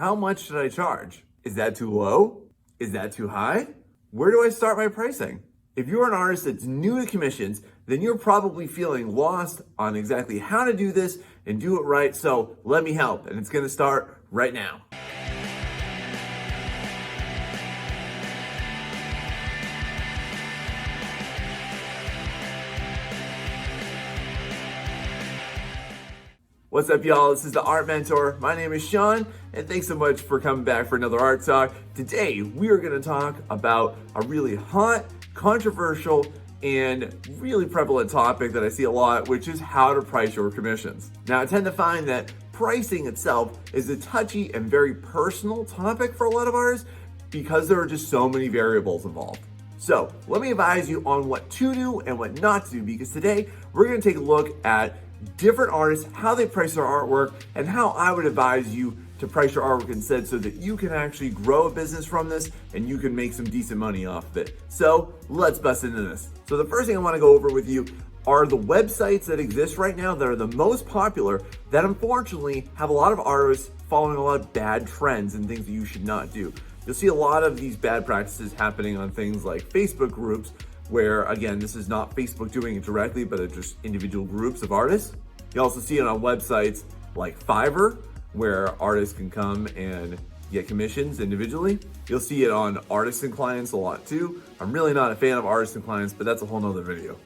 How much should I charge? Is that too low? Is that too high? Where do I start my pricing? If you're an artist that's new to commissions, then you're probably feeling lost on exactly how to do this and do it right. So let me help, and it's gonna start right now. What's up, y'all? This is the Art Mentor. My name is Sean, and thanks so much for coming back for another art talk. Today, we are gonna talk about a really hot, controversial, and really prevalent topic that I see a lot, which is how to price your commissions. Now, I tend to find that pricing itself is a touchy and very personal topic for a lot of artists because there are just so many variables involved. So let me advise you on what to do and what not to do, because today we're gonna take a look at different artists, how they price their artwork, and how I would advise you to price your artwork instead so that you can actually grow a business from this and you can make some decent money off of it. So let's bust into this. So the first thing I want to go over with you are the websites that exist right now that are the most popular that unfortunately have a lot of artists following a lot of bad trends and things that you should not do. You'll see a lot of these bad practices happening on things like Facebook groups, where again, this is not Facebook doing it directly, but it's just individual groups of artists. You also see it on websites like Fiverr, where artists can come and get commissions individually. You'll see it on Artisan Clients a lot too. I'm really not a fan of Artisan Clients, but that's a whole nother video.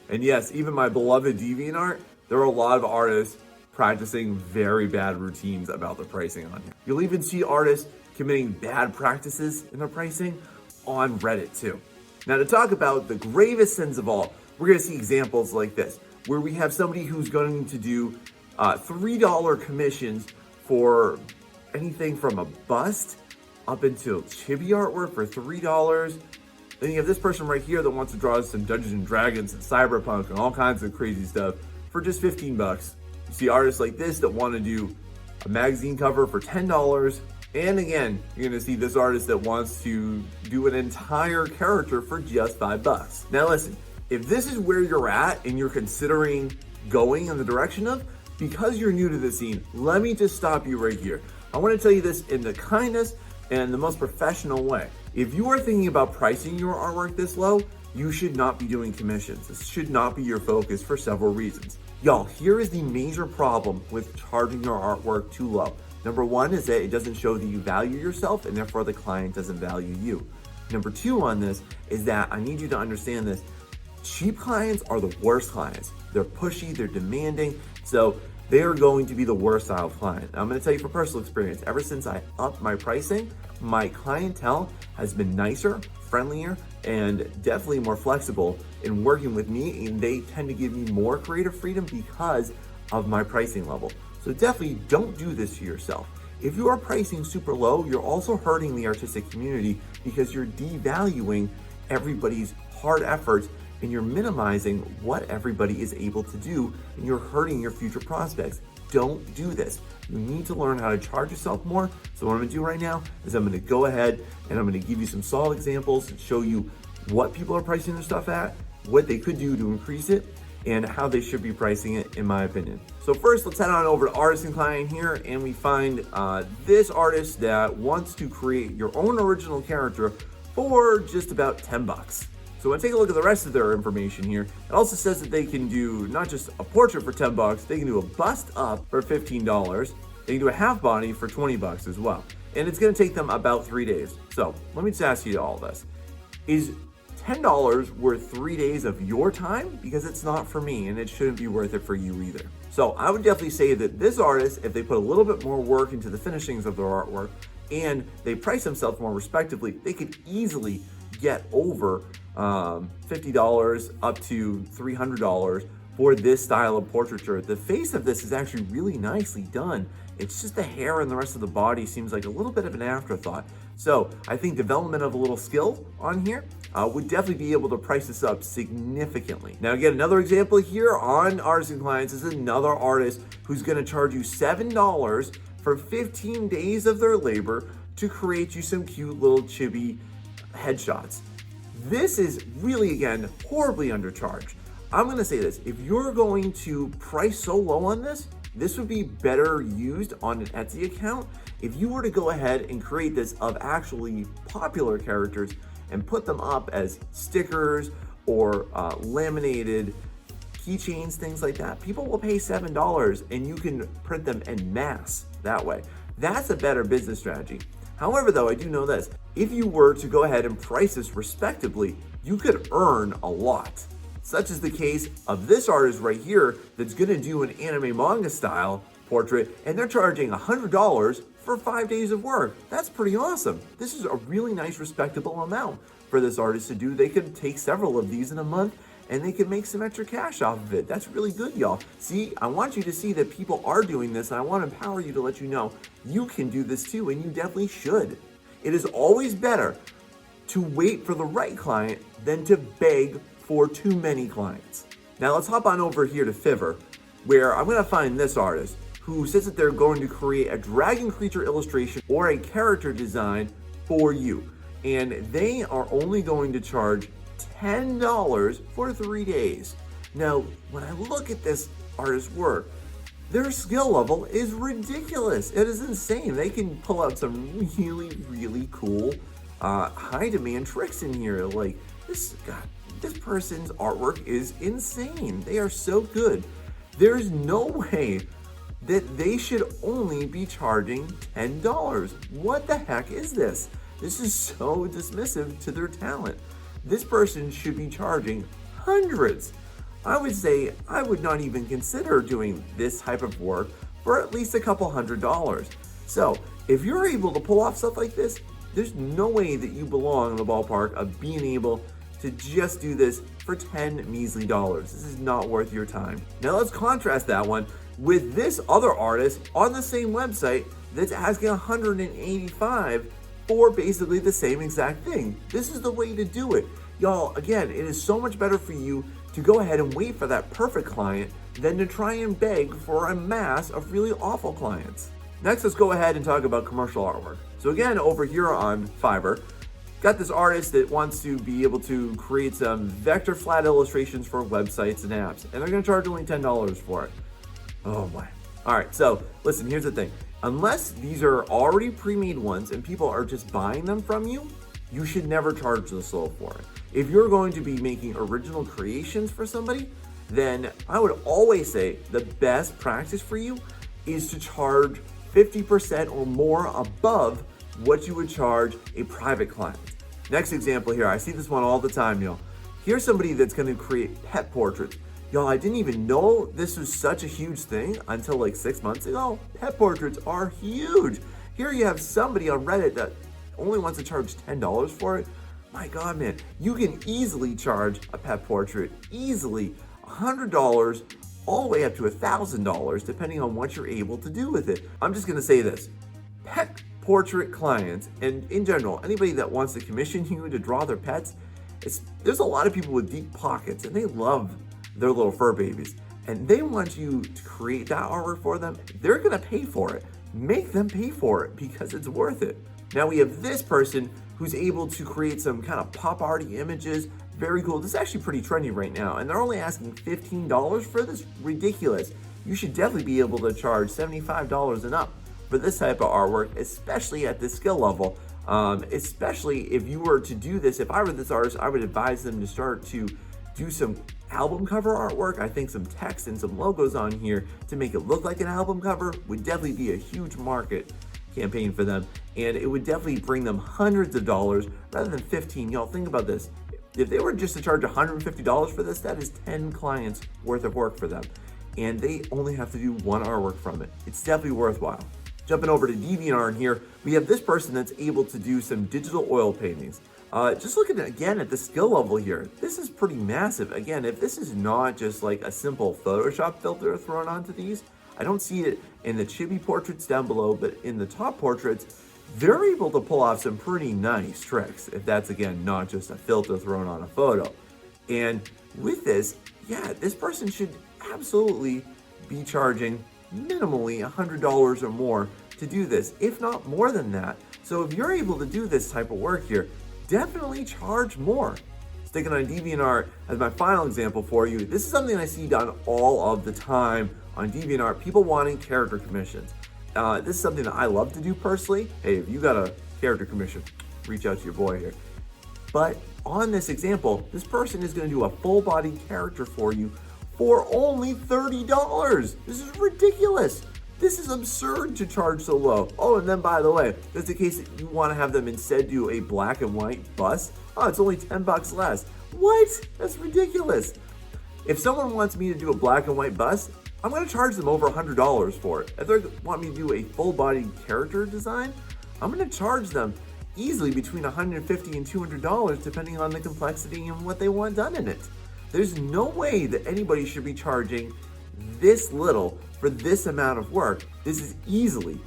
And yes, even my beloved Deviant Art, there are a lot of artists practicing very bad routines about their pricing on here. You'll even see artists committing bad practices in their pricing on Reddit too. Now, to talk about the gravest sins of all, we're gonna see examples like this, where we have somebody who's going to do $3 commissions for anything from a bust up until chibi artwork for $3. Then you have this person right here that wants to draw some Dungeons and Dragons and Cyberpunk and all kinds of crazy stuff for just 15 bucks. You see artists like this that wanna do a magazine cover for $10. And again, you're gonna see this artist that wants to do an entire character for just $5. Now listen, if this is where you're at and you're considering going in the direction of, because you're new to the scene, let me just stop you right here. I wanna tell you this in the kindest and the most professional way. If you are thinking about pricing your artwork this low, you should not be doing commissions. This should not be your focus for several reasons. Y'all, here is the major problem with charging your artwork too low. Number one is that it doesn't show that you value yourself, and therefore the client doesn't value you. Number two on this is that I need you to understand this. Cheap clients are the worst clients. They're pushy, they're demanding, so they are going to be the worst style of client. Now, I'm gonna tell you from personal experience, ever since I upped my pricing, my clientele has been nicer, friendlier, and definitely more flexible in working with me, and they tend to give me more creative freedom because of my pricing level. So definitely don't do this to yourself. If you are pricing super low, you're also hurting the artistic community because you're devaluing everybody's hard efforts and you're minimizing what everybody is able to do, and you're hurting your future prospects. Don't do this. You need to learn how to charge yourself more. So what I'm gonna do right now is I'm gonna go ahead and I'm gonna give you some solid examples and show you what people are pricing their stuff at, what they could do to increase it, and how they should be pricing it, in my opinion. So first, let's head on over to Artisan Client here, and we find this artist that wants to create your own original character for just about 10 bucks. So when I take a look at the rest of their information here, it also says that they can do not just a portrait for 10 bucks, they can do a bust up for $15. They can do a half body for 20 bucks as well. And it's gonna take them about 3 days. So let me just ask you all this. Is $10 worth 3 days of your time? Because it's not for me, and it shouldn't be worth it for you either. So I would definitely say that this artist, if they put a little bit more work into the finishings of their artwork and they price themselves more respectively, they could easily get over $50 up to $300 for this style of portraiture. The face of this is actually really nicely done. It's just the hair and the rest of the body seems like a little bit of an afterthought. So I think development of a little skill on here would definitely be able to price this up significantly. Now again, another example here on Artisan Clients is another artist who's gonna charge you $7 for 15 days of their labor to create you some cute little chibi headshots. This is really, again, horribly undercharged. I'm gonna say this, if you're going to price so low on this, this would be better used on an Etsy account If you were to go ahead and create this of actually popular characters and put them up as stickers or laminated keychains, things like that, people will pay $7 and you can print them en masse that way. That's a better business strategy. However, though, I do know this. If you were to go ahead and price this respectably, you could earn a lot. Such is the case of this artist right here that's gonna do an anime manga style portrait, and they're charging $100 for 5 days of work. That's pretty awesome. This is a really nice, respectable amount for this artist to do. They could take several of these in a month and they can make some extra cash off of it. That's really good, y'all. See, I want you to see that people are doing this, and I want to empower you to let you know you can do this too, and you definitely should. It is always better to wait for the right client than to beg for too many clients. Now let's hop on over here to Fiverr, where I'm gonna find this artist who says that they're going to create a dragon creature illustration or a character design for you. And they are only going to charge $10 for 3 days. Now, when I look at this artist's work, their skill level is ridiculous. It is insane. They can pull out some really, really cool, high demand tricks in here. Like this person's artwork is insane. They are so good. There's no way that they should only be charging $10. What the heck is this? This is so dismissive to their talent. This person should be charging hundreds. I would say I would not even consider doing this type of work for at least a couple $100s. So if you're able to pull off stuff like this, there's no way that you belong in the ballpark of being able to just do this for 10 measly dollars. This is not worth your time. Now let's contrast that one with this other artist on the same website that's asking $185 for basically the same exact thing. This is the way to do it. Y'all, again, it is so much better for you to go ahead and wait for that perfect client than to try and beg for a mass of really awful clients. Next, let's go ahead and talk about commercial artwork. So again, over here on Fiverr, got this artist that wants to be able to create some vector flat illustrations for websites and apps, and they're gonna charge only $10 for it. Oh my. All right, so listen, here's the thing. Unless these are already pre-made ones and people are just buying them from you, you should never charge this low for it. If you're going to be making original creations for somebody, then I would always say the best practice for you is to charge 50% or more above what you would charge a private client. Next example here, I see this one all the time, y'all. Here's somebody that's gonna create pet portraits. Y'all, I didn't even know this was such a huge thing until like 6 months ago. Pet portraits are huge. Here you have somebody on Reddit that only wants to charge $10 for it. My God, man, you can easily charge a pet portrait, easily $100 all the way up to $1,000, depending on what you're able to do with it. I'm just gonna say this, pet portrait clients, and in general, anybody that wants to commission you to draw their pets, there's a lot of people with deep pockets and they love their little fur babies and they want you to create that artwork for them. They're gonna pay for it. Make them pay for it because it's worth it. Now we have this person who's able to create some kind of pop arty images. Very cool. This is actually pretty trendy right now, and they're only asking $15 for this. Ridiculous. You should definitely be able to charge $75 and up for this type of artwork, especially at this skill level. Especially if you were to do this, if I were this artist, I would advise them to start to do some album cover artwork. I think some text and some logos on here to make it look like an album cover would definitely be a huge market campaign for them, and it would definitely bring them hundreds of dollars rather than 15. Y'all, think about this. If they were just to charge $150 for this, that is 10 clients worth of work for them, and they only have to do one artwork from it. It's definitely worthwhile. Jumping over to Deviant Art here, we have this person that's able to do some digital oil paintings. Just looking again at the skill level here, this is pretty massive. Again, if this is not just like a simple Photoshop filter thrown onto these, I don't see it in the chibi portraits down below, but in the top portraits, they're able to pull off some pretty nice tricks, if that's again not just a filter thrown on a photo. And with this, yeah, this person should absolutely be charging minimally $100 or more to do this, if not more than that. So if you're able to do this type of work here, definitely charge more. Sticking on Deviant Art as my final example for you, this is something I see done all of the time on Deviant Art, people wanting character commissions. This is something that I love to do personally. Hey, if you got a character commission, reach out to your boy here. But on this example, this person is going to do a full body character for you for only $30. This is ridiculous. This is absurd to charge so low. Oh, and then by the way, just in case you want to have them instead do a black and white bust, oh, it's only $10 less. What? That's ridiculous. If someone wants me to do a black and white bust, I'm going to charge them over $100 for it. If they want me to do a full body character design, I'm going to charge them easily between $150 and $200 depending on the complexity and what they want done in it. There's no way that anybody should be charging this little for this amount of work. This is easily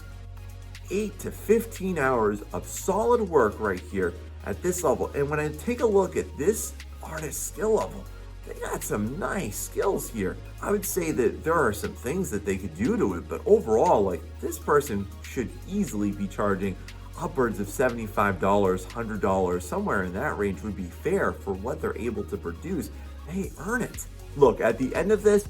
8 to 15 hours of solid work right here at this level. And when I take a look at this artist skill level, they got some nice skills here. I would say that there are some things that they could do to it, but overall, like, this person should easily be charging upwards of $75, $100, somewhere in that range would be fair for what they're able to produce. Hey, earn it. Look, at the end of this,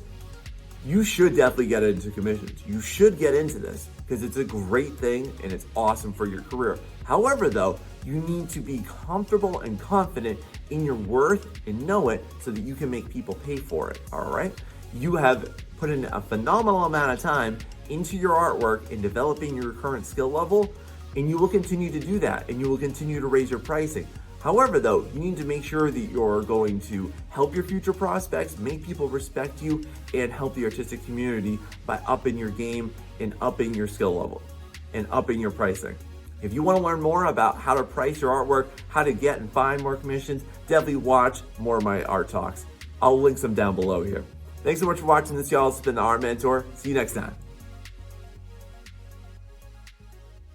you should definitely get into commissions. You should get into this because it's a great thing and it's awesome for your career. However, though, you need to be comfortable and confident in your worth and know it so that you can make people pay for it, all right? You have put in a phenomenal amount of time into your artwork and developing your current skill level, and you will continue to do that, and you will continue to raise your pricing. However, though, you need to make sure that you're going to help your future prospects, make people respect you, and help the artistic community by upping your game and upping your skill level and upping your pricing. If you want to learn more about how to price your artwork, how to get and find more commissions, definitely watch more of my art talks. I'll link some down below here. Thanks so much for watching this, y'all. It's been the Art Mentor. See you next time.